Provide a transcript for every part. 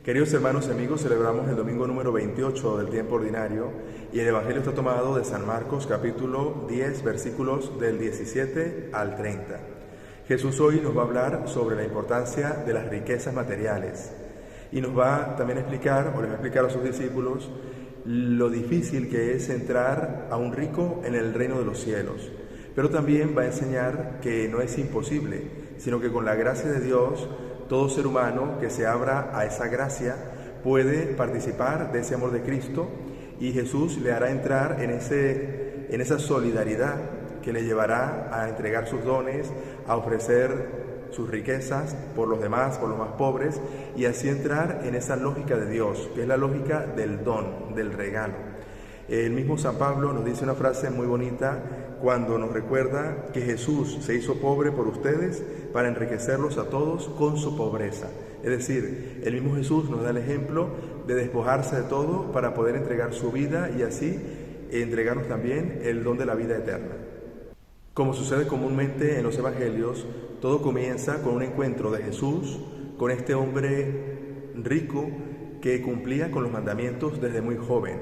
Queridos hermanos y amigos, celebramos el domingo número 28 del tiempo ordinario y el Evangelio está tomado de San Marcos capítulo 10 versículos del 17 al 30. Jesús hoy nos va a hablar sobre la importancia de las riquezas materiales y nos va también a explicar, o les va a explicar a sus discípulos, lo difícil que es entrar a un rico en el reino de los cielos. Pero también va a enseñar que no es imposible, sino que con la gracia de Dios, todo ser humano que se abra a esa gracia puede participar de ese amor de Cristo y Jesús le hará entrar en esa solidaridad que le llevará a entregar sus dones, a ofrecer sus riquezas por los demás, por los más pobres, y así entrar en esa lógica de Dios, que es la lógica del don, del regalo. El mismo San Pablo nos dice una frase muy bonita cuando nos recuerda que Jesús se hizo pobre por ustedes para enriquecerlos a todos con su pobreza. Es decir, el mismo Jesús nos da el ejemplo de despojarse de todo para poder entregar su vida y así entregarnos también el don de la vida eterna. Como sucede comúnmente en los evangelios, todo comienza con un encuentro de Jesús con este hombre rico que cumplía con los mandamientos desde muy joven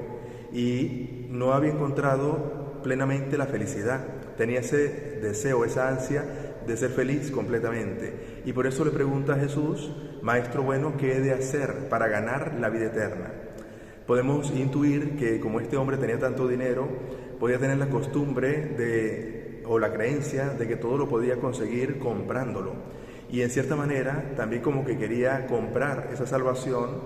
y no había encontrado plenamente la felicidad. Tenía ese deseo, esa ansia de ser feliz completamente. Y por eso le pregunta a Jesús: Maestro bueno, ¿qué he de hacer para ganar la vida eterna? Podemos intuir que como este hombre tenía tanto dinero, podía tener la costumbre o la creencia de que todo lo podía conseguir comprándolo. Y en cierta manera también como que quería comprar esa salvación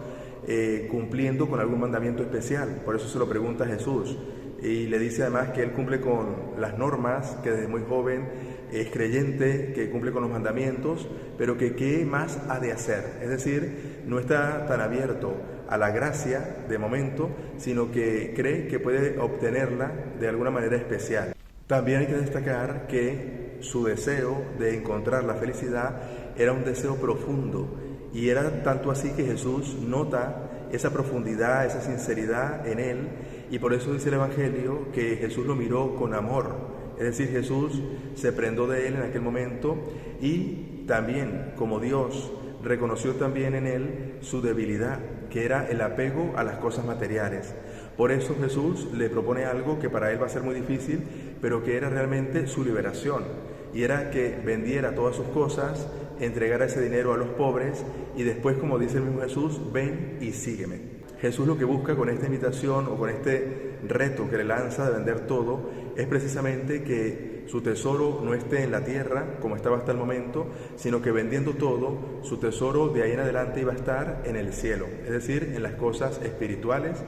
cumpliendo con algún mandamiento especial. Por eso se lo pregunta a Jesús y le dice además que él cumple con las normas, que desde muy joven es creyente, que cumple con los mandamientos, pero que qué más ha de hacer. Es decir, no está tan abierto a la gracia de momento, sino que cree que puede obtenerla de alguna manera especial. También hay que destacar que su deseo de encontrar la felicidad era un deseo profundo. Y era tanto así que Jesús nota esa profundidad, esa sinceridad en él, y por eso dice el Evangelio que Jesús lo miró con amor. Es decir, Jesús se prendó de él en aquel momento y también, como Dios, reconoció también en él su debilidad, que era el apego a las cosas materiales. Por eso Jesús le propone algo que para él va a ser muy difícil, pero que era realmente su liberación, y era que vendiera todas sus cosas, entregara ese dinero a los pobres y después, como dice el mismo Jesús, ven y sígueme. Jesús lo que busca con esta invitación o con este reto que le lanza de vender todo es precisamente que su tesoro no esté en la tierra como estaba hasta el momento, sino que vendiendo todo, su tesoro de ahí en adelante iba a estar en el cielo, es decir, en las cosas espirituales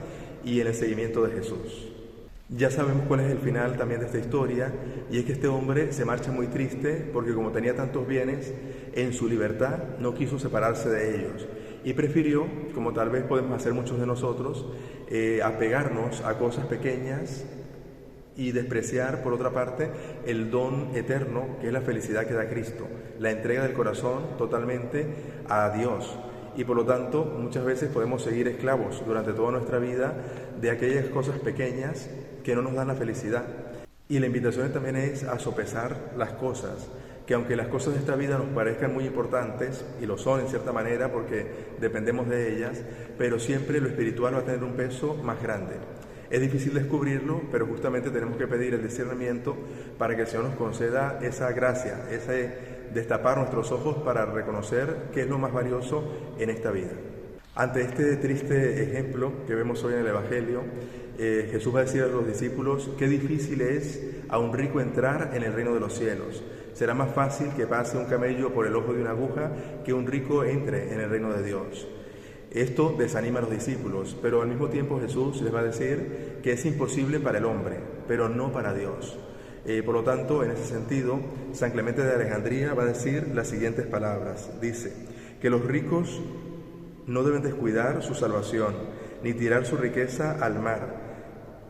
y en el seguimiento de Jesús. Ya sabemos cuál es el final también de esta historia, y es que este hombre se marcha muy triste porque como tenía tantos bienes, en su libertad no quiso separarse de ellos y prefirió, como tal vez podemos hacer muchos de nosotros, apegarnos a cosas pequeñas y despreciar, por otra parte, el don eterno que es la felicidad que da Cristo, la entrega del corazón totalmente a Dios. Y por lo tanto, muchas veces podemos seguir esclavos durante toda nuestra vida de aquellas cosas pequeñas que no nos dan la felicidad. Y la invitación también es a sopesar las cosas, que aunque las cosas de esta vida nos parezcan muy importantes, y lo son en cierta manera porque dependemos de ellas, pero siempre lo espiritual va a tener un peso más grande. Es difícil descubrirlo, pero justamente tenemos que pedir el discernimiento para que el Señor nos conceda esa gracia, ese destapar nuestros ojos para reconocer qué es lo más valioso en esta vida. Ante este triste ejemplo que vemos hoy en el Evangelio, Jesús va a decir a los discípulos qué difícil es a un rico entrar en el reino de los cielos. Será más fácil que pase un camello por el ojo de una aguja que un rico entre en el reino de Dios. Esto desanima a los discípulos, pero al mismo tiempo Jesús les va a decir que es imposible para el hombre, pero no para Dios. Por lo tanto, en ese sentido, San Clemente de Alejandría va a decir las siguientes palabras. Dice que los ricos no deben descuidar su salvación, ni tirar su riqueza al mar,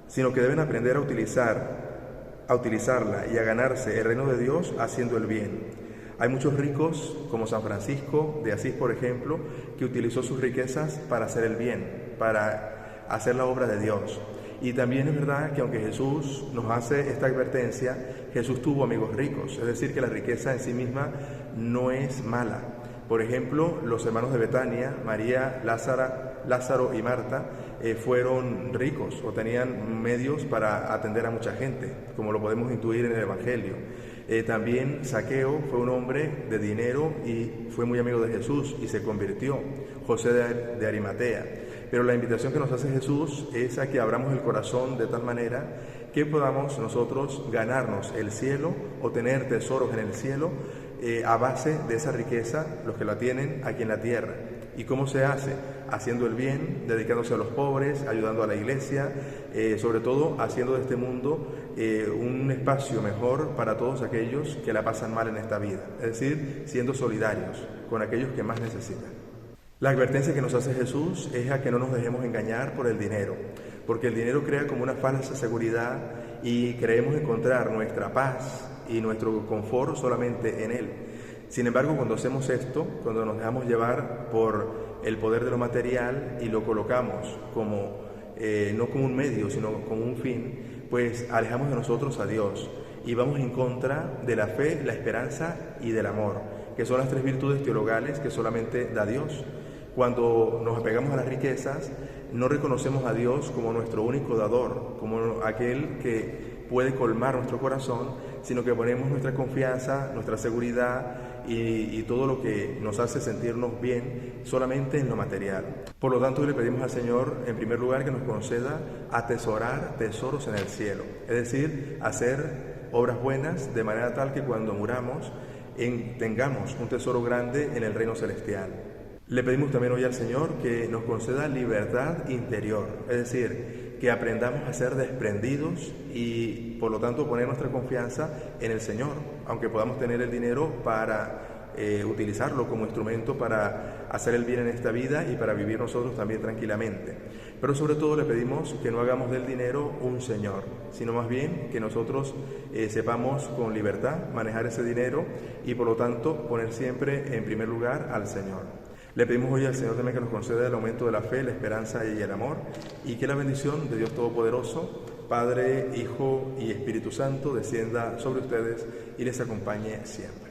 sino que deben aprender a utilizarla y a ganarse el reino de Dios haciendo el bien. Hay muchos ricos, como San Francisco de Asís, por ejemplo, que utilizó sus riquezas para hacer el bien, para hacer la obra de Dios. Y también es verdad que aunque Jesús nos hace esta advertencia, Jesús tuvo amigos ricos, es decir, que la riqueza en sí misma no es mala. Por ejemplo, los hermanos de Betania, María, Lázaro y Marta, fueron ricos o tenían medios para atender a mucha gente, como lo podemos intuir en el Evangelio. También Zaqueo fue un hombre de dinero y fue muy amigo de Jesús y se convirtió, José de Arimatea. Pero la invitación que nos hace Jesús es a que abramos el corazón de tal manera que podamos nosotros ganarnos el cielo o tener tesoros en el cielo a base de esa riqueza, los que la tienen aquí en la tierra. ¿Y cómo se hace? Haciendo el bien, dedicándose a los pobres, ayudando a la iglesia, sobre todo haciendo de este mundo un espacio mejor para todos aquellos que la pasan mal en esta vida, es decir, siendo solidarios con aquellos que más necesitan. La advertencia que nos hace Jesús es a que no nos dejemos engañar por el dinero, porque el dinero crea como una falsa seguridad y creemos encontrar nuestra paz y nuestro confort solamente en él. Sin embargo, cuando hacemos esto, cuando nos dejamos llevar por el poder de lo material y lo colocamos como, no como un medio, sino como un fin, pues alejamos de nosotros a Dios y vamos en contra de la fe, la esperanza y del amor, que son las tres virtudes teologales que solamente da Dios. Cuando nos apegamos a las riquezas, no reconocemos a Dios como nuestro único dador, como aquel que puede colmar nuestro corazón, sino que ponemos nuestra confianza, nuestra seguridad y todo lo que nos hace sentirnos bien solamente en lo material. Por lo tanto, le pedimos al Señor, en primer lugar, que nos conceda atesorar tesoros en el cielo, es decir, hacer obras buenas de manera tal que cuando muramos tengamos un tesoro grande en el reino celestial. Le pedimos también hoy al Señor que nos conceda libertad interior, es decir, que aprendamos a ser desprendidos y por lo tanto poner nuestra confianza en el Señor, aunque podamos tener el dinero para utilizarlo como instrumento para hacer el bien en esta vida y para vivir nosotros también tranquilamente. Pero sobre todo le pedimos que no hagamos del dinero un señor, sino más bien que nosotros sepamos con libertad manejar ese dinero y por lo tanto poner siempre en primer lugar al Señor. Le pedimos hoy al Señor también que nos conceda el aumento de la fe, la esperanza y el amor, y que la bendición de Dios Todopoderoso, Padre, Hijo y Espíritu Santo, descienda sobre ustedes y les acompañe siempre.